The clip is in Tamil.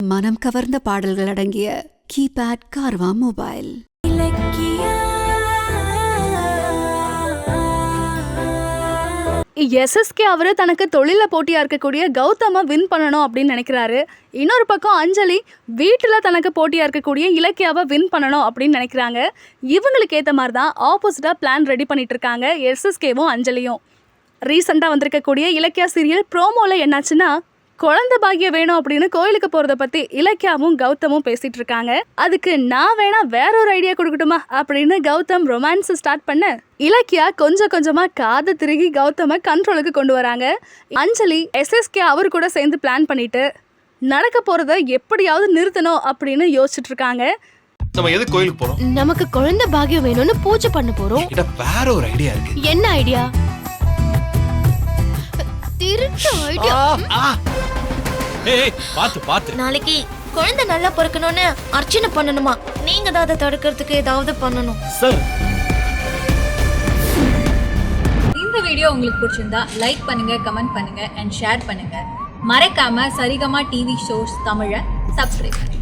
மனம் கவர்ந்த பாடல்கள் அடங்கிய கீபேட் கார்வா மொபைல். எஸ்எஸ்கே அவரு தனக்கு தொழில போட்டியா இருக்கக்கூடிய கௌதம வின் பண்ணணும் அப்படின்னு நினைக்கிறாரு. இன்னொரு பக்கம் அஞ்சலி வீட்டில் தனக்கு போட்டியா இருக்கக்கூடிய இலக்கியாவை வின் பண்ணணும் அப்படின்னு நினைக்கிறாங்க. இவங்களுக்கு ஏற்ற மாதிரி தான் ஆப்போசிட்டா பிளான் ரெடி பண்ணிட்டு இருக்காங்க எஸ்எஸ்கேவும் அஞ்சலியும். ரீசெண்டாக வந்திருக்கக்கூடிய இலக்கியா சீரியல் ப்ரோமோல என்னாச்சுன்னா, குழந்தை பாக்கியம் வேணும் அப்படின்னு கோயிலுக்கு போறத பத்தி இலக்கியாவும் கௌதமும் பேசிட்டு இருக்காங்க. அதுக்கு நான் வேணா வேற ஒரு ஐடியா கொடுக்கட்டுமா அப்படின்னு கௌதம் ரொமான்ஸ் ஸ்டார்ட் பண்ண, இலக்கியா கொஞ்சம் கொஞ்சமா காதை திருகி கௌதம கண்ட்ரோலுக்கு கொண்டு வராங்க. அஞ்சலி எஸ்எஸ்கே அவர் கூட சேர்ந்து பிளான் பண்ணிட்டு நடக்க போறத எப்படியாவது நிறுத்தணும் அப்படின்னு யோசிச்சுட்டு இருக்காங்க. நம்ம எது கோயிலுக்கு போறோம்? நமக்கு குழந்தை பாக்கியம் வேணும்னு பூஜை பண்ண போறோம். வேற ஒரு ஐடியா இருக்கு. என்ன ஐடியா? திருட்டு ஐடியா. ஏய் பாத்து பாத்து. நாளைக்கு குழந்தை நல்லா பிறக்கணும்னு அர்ச்சனை பண்ணணுமா? நீங்க தான் அதை தடுக்கிறதுக்கு ஏதாவது பண்ணணும் சார். இந்த வீடியோ உங்களுக்கு பிடிச்சிருந்தா லைக் பண்ணுங்க, கமெண்ட் பண்ணுங்க அண்ட் ஷேர் பண்ணுங்க. மறக்காம சரிகமா டிவி ஷோஸ் தமிழை சப்ஸ்கிரைப் பண்ணுங்க.